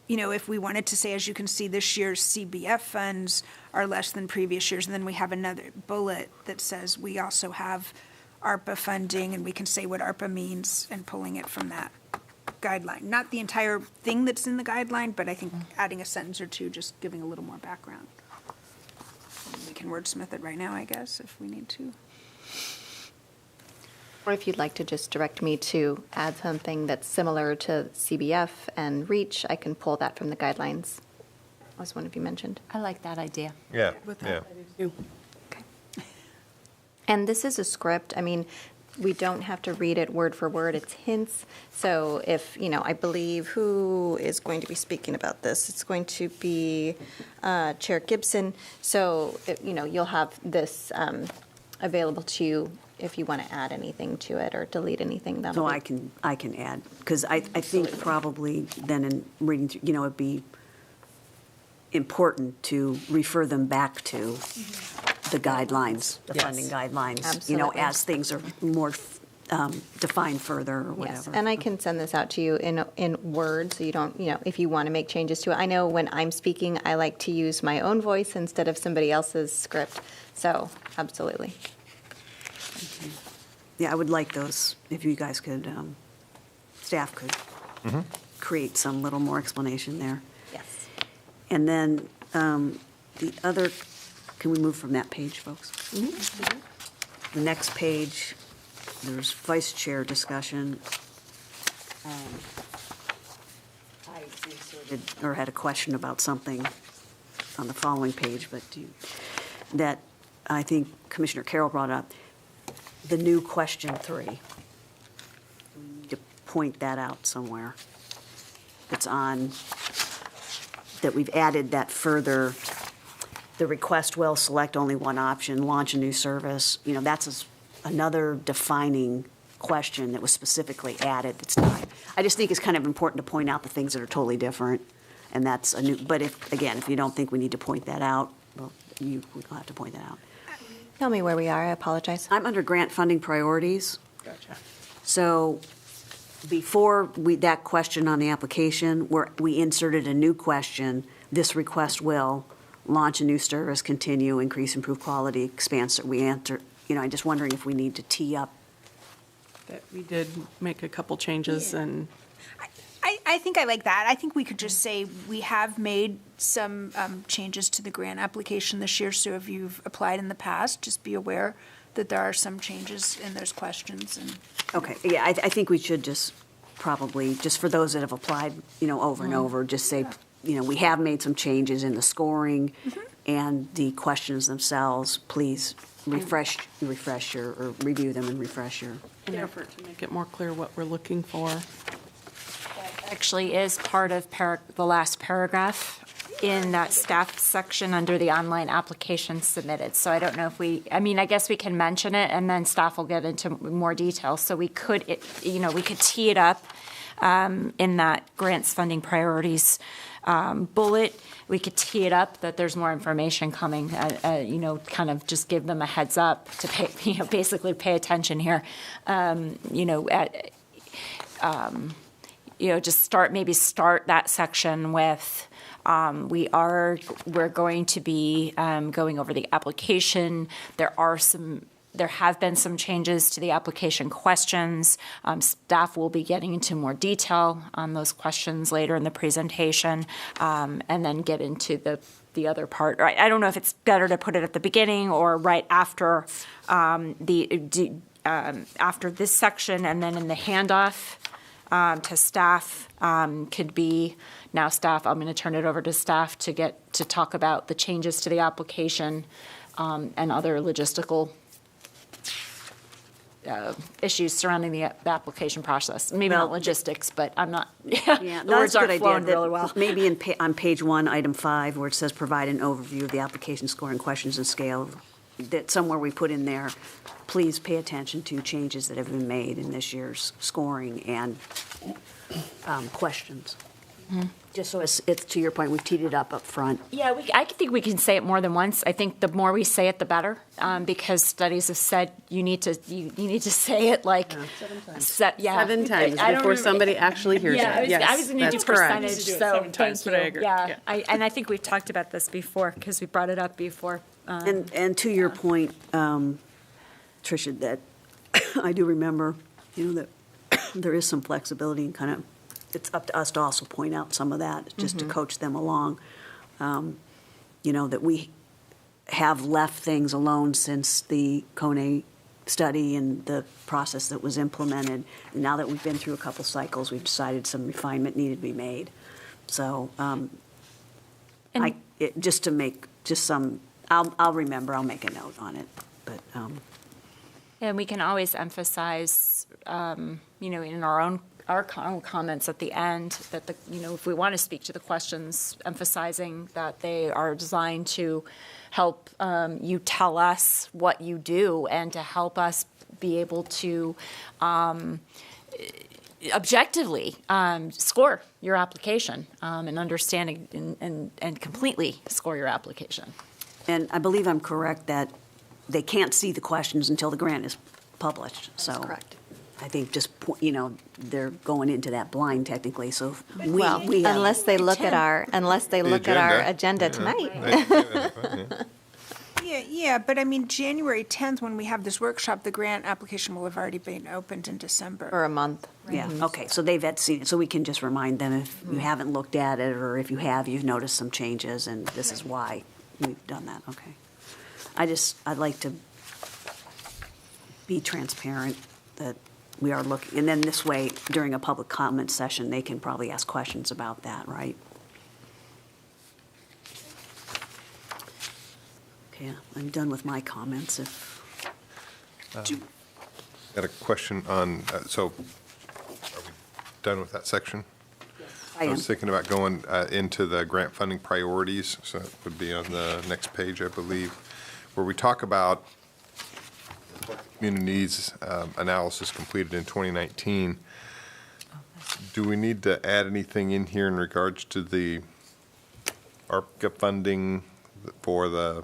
if we wanted to say, as you can see, this year's CBF funds are less than previous years, and then we have another bullet that says we also have ARPA funding, and we can say what ARPA means and pulling it from that guideline. Not the entire thing that's in the guideline, but I think adding a sentence or two, just giving a little more background. We can wordsmith it right now, I guess, if we need to. Or if you'd like to just direct me to add something that's similar to CBF and REACH, I can pull that from the guidelines, as one of you mentioned. I like that idea. Yeah, With yeah. that, And this is a script. I mean, we don't have to read it word for word. It's hints. So if, I believe who is going to be speaking about this? It's going to be Chair Gibson. So, you'll have this available to you if you want to add anything to it or delete anything. So I can add, because I think probably then in reading through, it'd be important to refer them back to the guidelines, the Yes. funding guidelines, Absolutely. as things are more defined further or Yes, whatever. and I can send this out to you in Word, so you don't, if you want to make changes to it. I know when I'm speaking, I like to use my own voice instead of somebody else's script, so absolutely. Yeah, I would like those, if you guys could, staff could create some little more explanation there. Yes. And then the other, can we move from that page, folks? The next page, there's vice chair discussion. I inserted, or had a question about something on the following page, but that I think Commissioner Carroll brought up, the new question 3. We need to point that out somewhere. It's on, that we've added that further, the request will select only one option, launch a new service. That's another defining question that was specifically added that's not. I just think it's kind of important to point out the things that are totally different, and that's a new, but if you don't think we need to point that out, well, we'll have to point that out. Tell me where we are, I apologize. I'm under grant funding priorities. Gotcha. So before that question on the application, we inserted a new question, this request will launch a new service, continue, increase, improve quality, expand, so we answer, I'm just wondering if we need to tee up. That we did make a couple changes and I think I like that. I think we could just say we have made some changes to the grant application this year, so if you've applied in the past, just be aware that there are some changes and there's questions and. Okay, yeah, I think we should just probably, just for those that have applied, over and over, just say, we have made some changes in the scoring and the questions themselves. Please refresh or review them and refresh your. An effort to make it more clear what we're looking for. Actually is part of the last paragraph in that staff section under the online application submitted. So I don't know if I guess we can mention it and then staff will get into more detail. So we could tee it up in that grants funding priorities bullet. We could tee it up that there's more information coming, kind of just give them a heads up to pay, basically pay attention here. Just start that section with, we're going to be going over the application. There have been some changes to the application questions. Staff will be getting into more detail on those questions later in the presentation, and then get into the other part. Right. I don't know if it's better to put it at the beginning or right after after this section, and then in the handoff to staff could be, now staff, I'm going to turn it over to staff to talk about the changes to the application and other logistical issues surrounding the application process. Maybe not logistics, but I'm not, Yeah, the words that's a aren't good flowing idea. really well. Maybe on page 1, item 5, where it says provide an overview of the application scoring questions and scale, that somewhere we put in there, please pay attention to changes that have been made in this year's scoring and questions. Just so it's to your point, we've teed it up front. Yeah, I think we can say it more than once. I think the more we say it, the better, because studies have said you need to say it like 7 times. 7 times before somebody actually hears it. I was going to do that's correct. percentage, do it so 7 times, thank but you. I agree. Yeah, Yeah. and I think we've talked about this before because we brought it up before. And to your point, Tricia, that I do remember, that there is some flexibility and kind of, it's up to us to also point out some of that, just to coach them along. That we have left things alone since the Kone study and the process that was implemented. And now that we've been through a couple cycles, we've decided some refinement needed to be made. So just to make just some, I'll remember, I'll make a note on it. But And we can always emphasize, in our own comments at the end that if we want to speak to the questions, emphasizing that they are designed to help you tell us what you do and to help us be able to objectively score your application and understanding and completely score your application. And I believe I'm correct that they can't see the questions until the grant is published. That's So correct. I think just, they're going into that blind technically, so we have. Unless they look at our agenda tonight. Yeah, but I mean, January 10th, when we have this workshop, the grant application will have already been opened in December. For a month. Yeah, okay, so they've seen it, so we can just remind them if you haven't looked at it, or if you have, you've noticed some changes, and this is why we've done that, okay. I'd like to be transparent that we are looking, and then this way, during a public comment session, they can probably ask questions about that, right? Okay, I'm done with my comments. Got a question on, so are we done with that section? I am. was thinking about going into the grant funding priorities, so that would be on the next page, I believe, where we talk about community needs analysis completed in 2019. Do we need to add anything in here in regards to the ARPA funding for the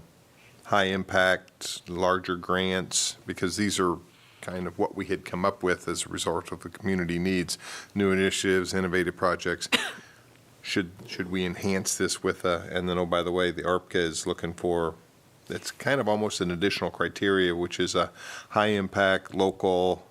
high-impact, larger grants? Because these are kind of what we had come up with as a result of the community needs, new initiatives, innovative projects. Should we enhance this with and then, oh, by the way, the ARPA is looking for, it's kind of almost an additional criteria, which is a high-impact, local,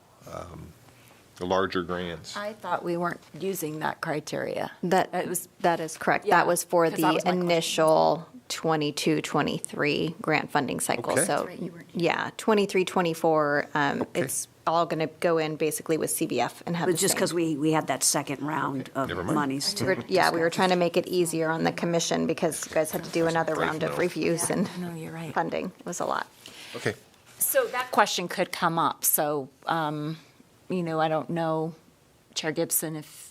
larger grants. I thought we weren't using that criteria. That is correct. Yeah, That was for 'cause that the was my question. initial 22-23 grant funding cycle. Okay. So, yeah, 23-24, it's all going to go in basically with CBF and have But the just same. because we had that second round of Never mind. monies to. We were trying to make it easier on the commission because you guys had to do another round of reviews and No, you're right. funding. It was a lot. Okay, So that question could come up. So, you know, I don't know, Chair Gibson, if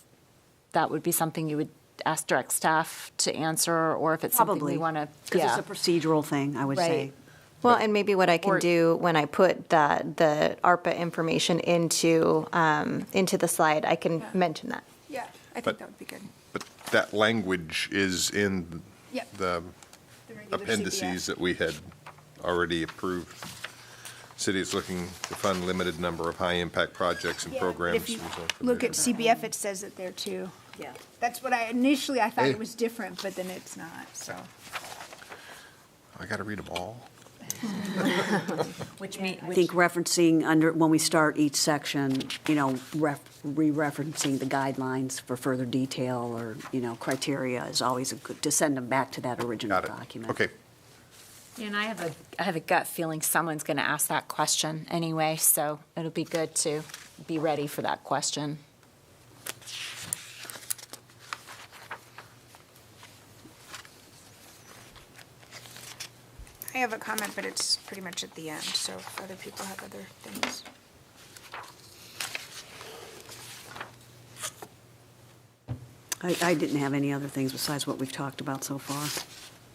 that would be something you would ask direct staff to answer, or if it's something Probably. we want to. Because it's a procedural thing, I would say. Right. Well, and maybe what I can Or- do when I put the ARPA information into the slide, I can mention that. Yeah, I But- think that would be good. But that language is in Yep. the The regular appendices CBF. that we had already approved. City is looking to fund limited number of high-impact projects and Yeah, but programs. if you resulting from look at measures. CBF, it says it there too. Yeah. That's what initially I thought Hey. it was different, but then it's not, so. I got to read them all. Which mean, I think referencing under, when we start each section, you know, re-referencing the guidelines for further detail or, you know, criteria is always a good, to send them back to that original Got it. document. Okay. and I have a gut feeling someone's going to ask that question anyway, so it'll be good to be ready for that question. I have a comment, but it's pretty much at the end, so if other people have other things. I didn't have any other things besides what we've talked about so far.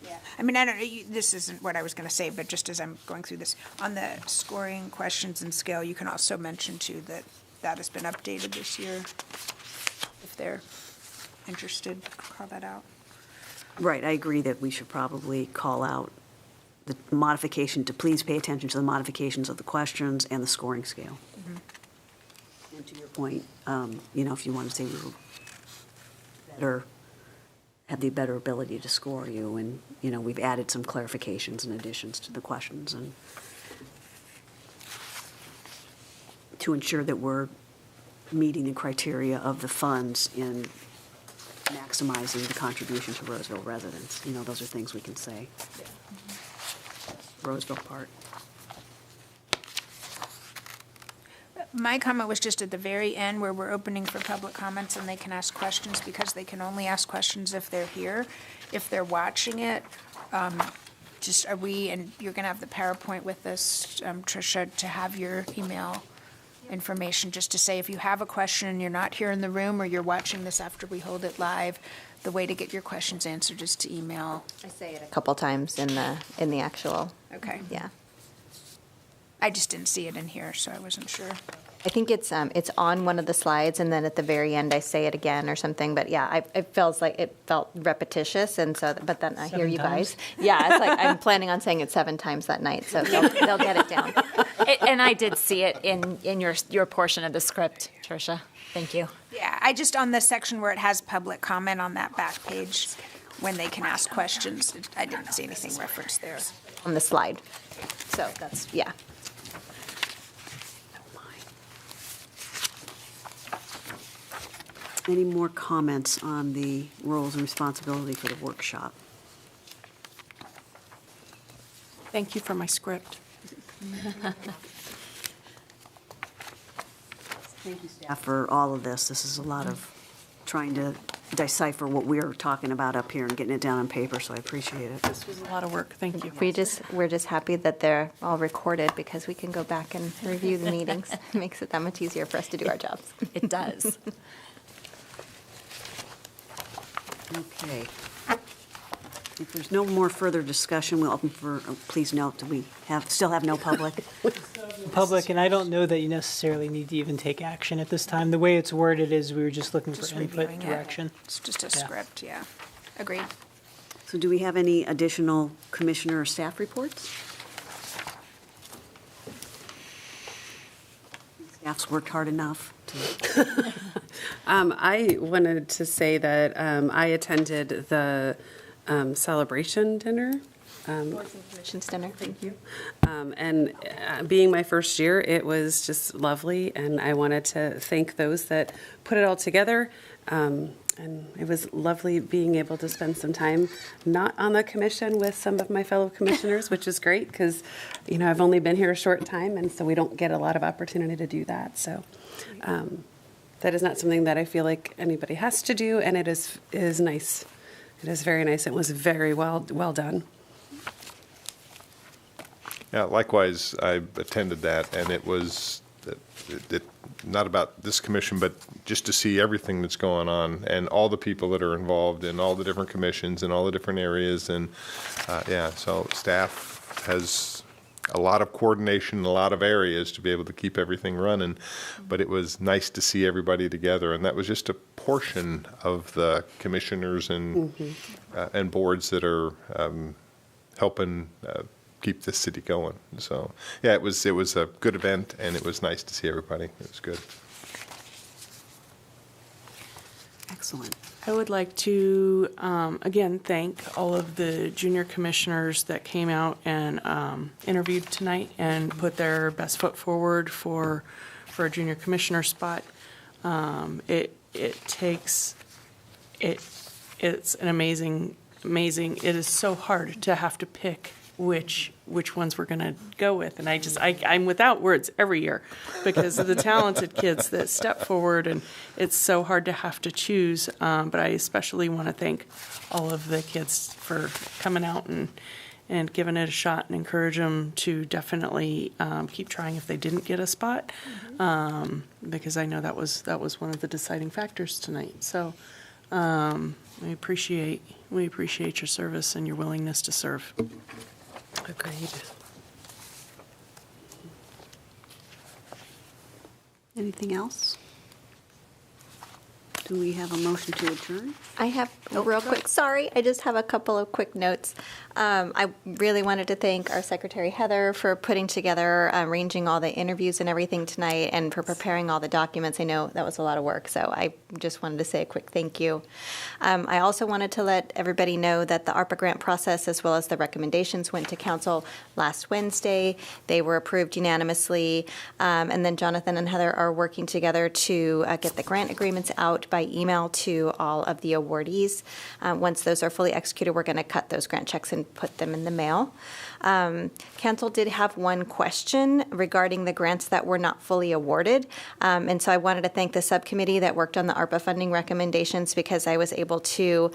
Yeah, I mean, I don't, this isn't what I was gonna say, but just as I'm going through this, on the scoring questions and scale, you can also mention too that that has been updated this year. If they're interested, call that out. Right, I agree that we should probably call out the modification, to please pay attention to the modifications of the questions and the scoring scale. And to your point, you know, if you want to say we were better, have the better ability to score you, and, you know, we've added some clarifications and additions to the questions, and to ensure that we're meeting the criteria of the funds in maximizing the contribution to Roseville residents. You know, those are things we can say. Roseville part. My comment was just at the very end where we're opening for public comments and they can ask questions because they can only ask questions if they're here. If they're watching it, just are we, and you're gonna have the PowerPoint with us, Tricia, to have your email information, just to say if you have a question and you're not here in the room or you're watching this after we hold it live, the way to get your questions answered is to email. I say it a couple times in the actual, Okay. yeah. I just didn't see it in here, so I wasn't sure. I think it's on one of the slides, and then at the very end, I say it again or something, but yeah, it felt repetitious, and so, but then I hear 7 you times? guys. Yeah, it's like, I'm planning on saying it 7 times that night, so they'll get it down. And I did see it in your portion of the script, Tricia. Thank you. Yeah, I just, on the section where it has public comment on that back page, when they can ask questions, I didn't see anything referenced there. On the slide. So that's, yeah. Any more comments on the roles and responsibility for the workshop? Thank you for my script. Thank you, staff, for all of this. This is a lot of trying to decipher what we're talking about up here and getting it down on paper, so I appreciate it. This was a lot of work. Thank you. We're just happy that they're all recorded because we can go back and review the meetings. It makes it that much easier for us to do our jobs. It does. Okay. If there's no more further discussion, we'll open for, please note, do we still have no public? Public, and I don't know that you necessarily need to even take action at this time. The way it's worded is we were just looking Just for input, reviewing it. direction. It's just a Yeah. script, yeah. Agreed. So do we have any additional commissioner or staff reports? Staff's worked hard enough to. I wanted to say that I attended the celebration dinner. Boards and Commissions dinner. Thank you. And being my first year, it was just lovely, and I wanted to thank those that put it all together. And it was lovely being able to spend some time not on the commission with some of my fellow commissioners, which is great because, you know, I've only been here a short time, and so we don't get a lot of opportunity to do that. So that is not something that I feel like anybody has to do, and it is nice. It is very nice. It was very well done. Yeah, likewise, I attended that, and it was not about this commission, but just to see everything that's going on and all the people that are involved in all the different commissions and all the different areas. And, so staff has a lot of coordination in a lot of areas to be able to keep everything running. But it was nice to see everybody together, and that was just a portion of the commissioners and boards that are helping keep this city going. So, yeah, it was a good event, and it was nice to see everybody. It was good. Excellent. I would like to, again, thank all of the junior commissioners that came out and interviewed tonight and put their best foot forward for a junior commissioner spot. It's an amazing, it is so hard to have to pick which ones we're going to go with. And I'm without words every year because of the talented kids that step forward, and it's so hard to have to choose. But I especially want to thank all of the kids for coming out and giving it a shot, and encourage them to definitely keep trying if they didn't get a spot, because I know that was one of the deciding factors tonight. So we appreciate your service and your willingness to serve. Agreed. Anything else? Do we have a motion to adjourn? I have a real quick, sorry, I just have a couple of quick notes. I really wanted to thank our Secretary Heather for putting together, arranging all the interviews and everything tonight, and for preparing all the documents. I know that was a lot of work, so I just wanted to say a quick thank you. I also wanted to let everybody know that the ARPA grant process, as well as the recommendations, went to council last Wednesday. They were approved unanimously, and then Jonathan and Heather are working together to get the grant agreements out by email to all of the awardees. Once those are fully executed, we're going to cut those grant checks and put them in the mail. Council did have one question regarding the grants that were not fully awarded. And so I wanted to thank the subcommittee that worked on the ARPA funding recommendations, because I was able to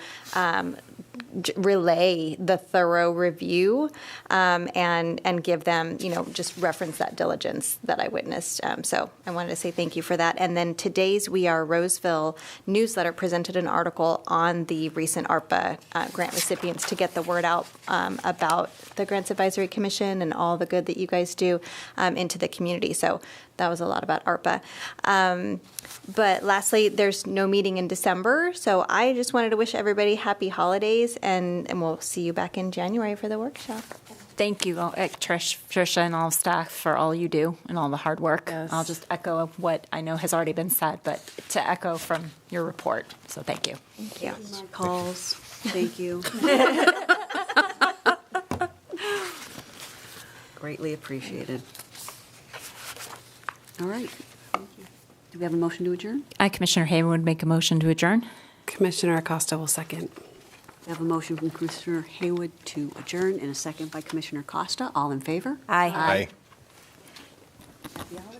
relay the thorough review and give them, just reference that diligence that I witnessed. So I wanted to say thank you for that. And then today's We Are Roseville newsletter presented an article on the recent ARPA grant recipients to get the word out about the Grants Advisory Commission and all the good that you guys do into the community. So that was a lot about ARPA. But lastly, there's no meeting in December, so I just wanted to wish everybody happy holidays, and we'll see you back in January for the workshop. Thank you, Tricia, and all staff for all you do and all the hard work. Yes. I'll just echo what I know has already been said, but to echo from your report. So thank you. Thank you. Calls, thank you. Greatly appreciated. All right. Do we have a motion to adjourn? I, Commissioner Haywood, make a motion to adjourn. Commissioner Acosta will second. We have a motion from Commissioner Haywood to adjourn and a second by Commissioner Costa. All in favor? Aye. Aye.